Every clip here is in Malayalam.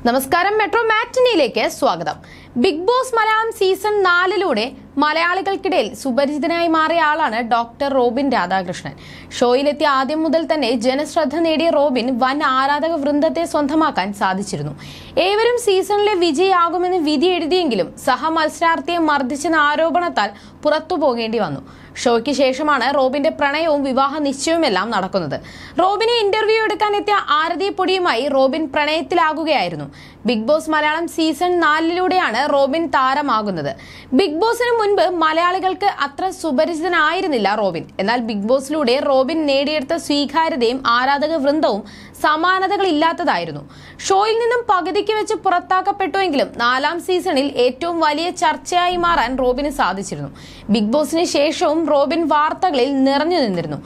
നമസ്കാരം മെട്രോ മാറ്റിനിയിലേക്ക് സ്വാഗതം. ബിഗ് ബോസ് മലയാളം സീസൺ 4 മലയാളികൾക്കിടയിൽ സുപരിചിതനായി മാറിയ ആളാണ് ഡോക്ടർ റോബിൻ രാധാകൃഷ്ണൻ. ഷോയിലെത്തിയ ആദ്യം മുതൽ തന്നെ ജനശ്രദ്ധ നേടിയ റോബിൻ വൻ ആരാധക വൃന്ദത്തെ സ്വന്തമാക്കാൻ സാധിച്ചിരുന്നു. ഏവരും സീസണിലെ വിജയിയാകുമെന്ന് വിധി എഴുതിയെങ്കിലും സഹമത്സരാർത്ഥിയെ മർദ്ദിച്ചെന്ന ആരോപണത്താൽ പുറത്തു പോകേണ്ടി വന്നു. ഷോയ്ക്ക് ശേഷമാണ് റോബിന്റെ പ്രണയവും വിവാഹ നിശ്ചയവുമെല്ലാം നടക്കുന്നത്. റോബിനെ ഇന്റർവ്യൂ എടുക്കാൻ എത്തിയ ആരതി പൊടിയുമായി റോബിൻ പ്രണയത്തിലാകുകയായിരുന്നു. Big boss Malayalam season 4 Robin താരമാകുന്നത്. ബിഗ് ബോസിന് മുൻപ് മലയാളികൾക്ക് അത്ര സുപരിചിതനായിരുന്നില്ല റോബിൻ. എന്നാൽ ബിഗ് ബോസിലൂടെ റോബിൻ നേടിയെടുത്ത സ്വീകാര്യതയും ആരാധക വൃന്ദവും സമാനതകളില്ലാത്തതായിരുന്നു. ഷോയിൽ നിന്നും പകുതിക്ക് വെച്ച് പുറത്താക്കപ്പെട്ടുവെങ്കിലും 4ാം സീസണിൽ ഏറ്റവും വലിയ ചർച്ചയായി മാറാൻ റോബിന് സാധിച്ചിരുന്നു. ബിഗ് ബോസിന് ശേഷവും റോബിൻ വാർത്തകളിൽ നിറഞ്ഞു നിന്നിരുന്നു.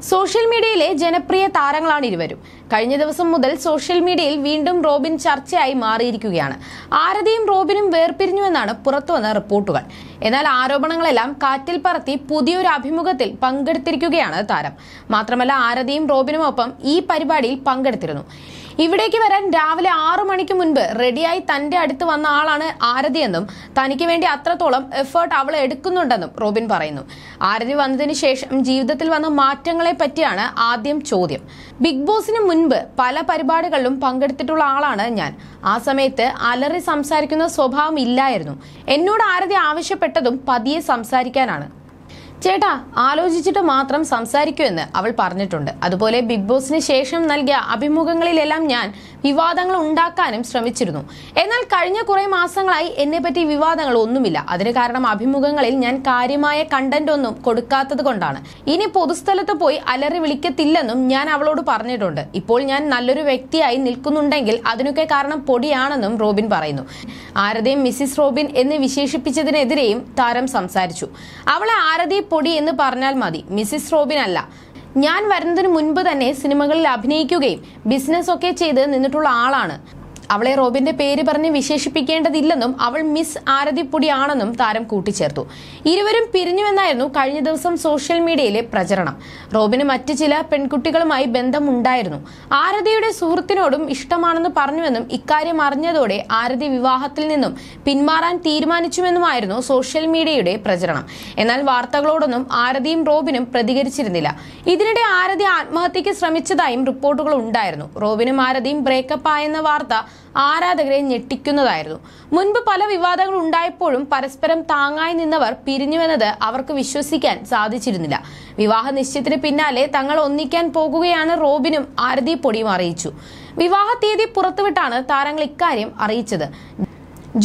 സോഷ്യൽ മീഡിയയിലെ ജനപ്രിയ താരങ്ങളാണ് ഇരുവരും. കഴിഞ്ഞ ദിവസം മുതൽ സോഷ്യൽ മീഡിയയിൽ വീണ്ടും റോബിൻ ചർച്ചയായി മാറിയിരിക്കുകയാണ്. ആരതിയും റോബിനും വേർപിരിഞ്ഞുവെന്നാണ് പുറത്തുവന്ന റിപ്പോർട്ടുകൾ. എന്നാൽ ആരോപണങ്ങളെല്ലാം കാറ്റിൽ പറത്തി പുതിയൊരു അഭിമുഖത്തിൽ പങ്കെടുത്തിരിക്കുകയാണ് താരം. മാത്രമല്ല, ആരതിയും റോബിനുമൊപ്പം ഈ പരിപാടിയിൽ പങ്കെടുത്തിരുന്നു. ഇവിടേക്ക് വരാൻ രാവിലെ 6 മണിക്ക് മുൻപ് റെഡിയായി തന്റെ അടുത്ത് വന്ന ആളാണ് ആരതിയെന്നും തനിക്ക് വേണ്ടി അത്രത്തോളം എഫേർട്ട് അവൾ എടുക്കുന്നുണ്ടെന്നും റോബിൻ പറയുന്നു. ആരതി വന്നതിന് ശേഷം ജീവിതത്തിൽ വന്ന മാറ്റങ്ങളെ പറ്റിയാണ് ആദ്യം ചോദ്യം. ബിഗ് ബോസിന് മുൻപ് പല പരിപാടികളിലും പങ്കെടുത്തിട്ടുള്ള ആളാണ് ഞാൻ. ആ സമയത്ത് അലറി സംസാരിക്കുന്ന സ്വഭാവം ഇല്ലായിരുന്നു. എന്നോട് ആരതി ആവശ്യപ്പെട്ടതും പതിയെ സംസാരിക്കാനാണ്. ചേട്ടാ, ആലോചിച്ചിട്ട് മാത്രം സംസാരിക്കൂ എന്ന് അവൾ പറഞ്ഞിട്ടുണ്ട്. അതുപോലെ ബിഗ് ബോസിന് ശേഷം നൽകിയ അഭിമുഖങ്ങളിലെല്ലാം ഞാൻ വിവാദങ്ങൾ ഉണ്ടാക്കാനും ശ്രമിച്ചിരുന്നു. എന്നാൽ കഴിഞ്ഞ കുറെ മാസങ്ങളായി എന്നെ പറ്റി വിവാദങ്ങൾ ഒന്നുമില്ല. അതിന് കാരണം അഭിമുഖങ്ങളിൽ ഞാൻ കാര്യമായ കണ്ടന്റ് ഒന്നും കൊടുക്കാത്തത് കൊണ്ടാണ്. ഇനി പൊതുസ്ഥലത്ത് പോയി അലറി വിളിക്കത്തില്ലെന്നും ഞാൻ അവളോട് പറഞ്ഞിട്ടുണ്ട്. ഇപ്പോൾ ഞാൻ നല്ലൊരു വ്യക്തിയായി നിൽക്കുന്നുണ്ടെങ്കിൽ അതിനൊക്കെ കാരണം പൊടിയാണെന്നും റോബിൻ പറയുന്നു. ആരതിയും മിസ്സിസ് റോബിൻ എന്ന് വിശേഷിപ്പിച്ചതിനെതിരെയും താരം സംസാരിച്ചു. അവളെ ആരതി പൊടി എന്ന് പറഞ്ഞാൽ മതി, മിസ്സിസ് റോബിൻ അല്ല. ഞാൻ വരുന്നതിന് മുൻപ് തന്നെ സിനിമകളിൽ അഭിനയിക്കുകയും ബിസിനസ് ഒക്കെ ചെയ്ത് നിന്നിട്ടുള്ള ആളാണ്. അവളെ റോബിന്റെ പേര് പറഞ്ഞ് വിശേഷിപ്പിക്കേണ്ടതില്ലെന്നും അവൾ മിസ് ആരതിപ്പൊടിയാണെന്നും താരം കൂട്ടിച്ചേർത്തു. ഇരുവരും പിരിഞ്ഞുവെന്നായിരുന്നു കഴിഞ്ഞ ദിവസം സോഷ്യൽ മീഡിയയിലെ പ്രചരണം. റോബിന് മറ്റ് ചില പെൺകുട്ടികളുമായി ബന്ധമുണ്ടായിരുന്നു. ആരതിയുടെ സുഹൃത്തിനോടും ഇഷ്ടമാണെന്ന് പറഞ്ഞുവെന്നും ഇക്കാര്യം അറിഞ്ഞതോടെ ആരതി വിവാഹത്തിൽ നിന്നും പിന്മാറാൻ തീരുമാനിച്ചുവെന്നുമായിരുന്നു സോഷ്യൽ മീഡിയയുടെ പ്രചരണം. എന്നാൽ വാർത്തകളോടൊന്നും ആരതിയും റോബിനും പ്രതികരിച്ചിരുന്നില്ല. ഇതിനിടെ ആരതി ആത്മഹത്യക്ക് ശ്രമിച്ചതായും റിപ്പോർട്ടുകൾ ഉണ്ടായിരുന്നു. റോബിനും ആരതിയും ബ്രേക്കപ്പ് ആയെന്ന വാർത്ത ആരാധകരെ ഞെട്ടിക്കുന്നതായിരുന്നു. മുൻപ് പല വിവാദങ്ങൾ ഉണ്ടായപ്പോഴും പരസ്പരം താങ്ങായി നിന്നവർ പിരിഞ്ഞുവെന്നത് അവർക്ക് വിശ്വസിക്കാൻ സാധിച്ചിരുന്നില്ല. വിവാഹ നിശ്ചയത്തിന് പിന്നാലെ തങ്ങൾ ഒന്നിക്കാൻ പോകുകയാണ് റോബിനും ആരതി പൊടിയും അറിയിച്ചു. വിവാഹ തീയതി പുറത്തുവിട്ടാണ് താരങ്ങൾ ഇക്കാര്യം അറിയിച്ചത്.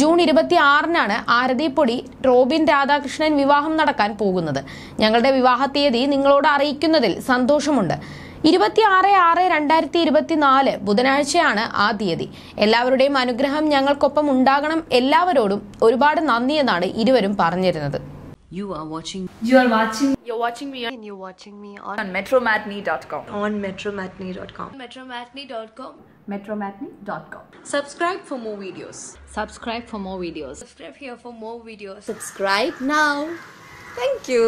ജൂൺ 26 ആരതി പൊടി റോബിൻ രാധാകൃഷ്ണൻ വിവാഹം നടക്കാൻ പോകുന്നത്. ഞങ്ങളുടെ വിവാഹ തീയതി നിങ്ങളോട് അറിയിക്കുന്നതിൽ സന്തോഷമുണ്ട്. 26/6/2024 ബുധനാഴ്ചയാണ് ആ തീയതി. എല്ലാവരുടെയും അനുഗ്രഹം ഞങ്ങൾക്കൊപ്പം ഉണ്ടാകണം. എല്ലാവരോടും ഒരുപാട് നന്ദി എന്നാണ് ഇരുവരും പറഞ്ഞിരുന്നത്. You're watching me on metromatney.com. metromatney.com. metromatney.com. Subscribe for more videos. Subscribe for more videos. Subscribe here for more videos. Subscribe now. Thank you.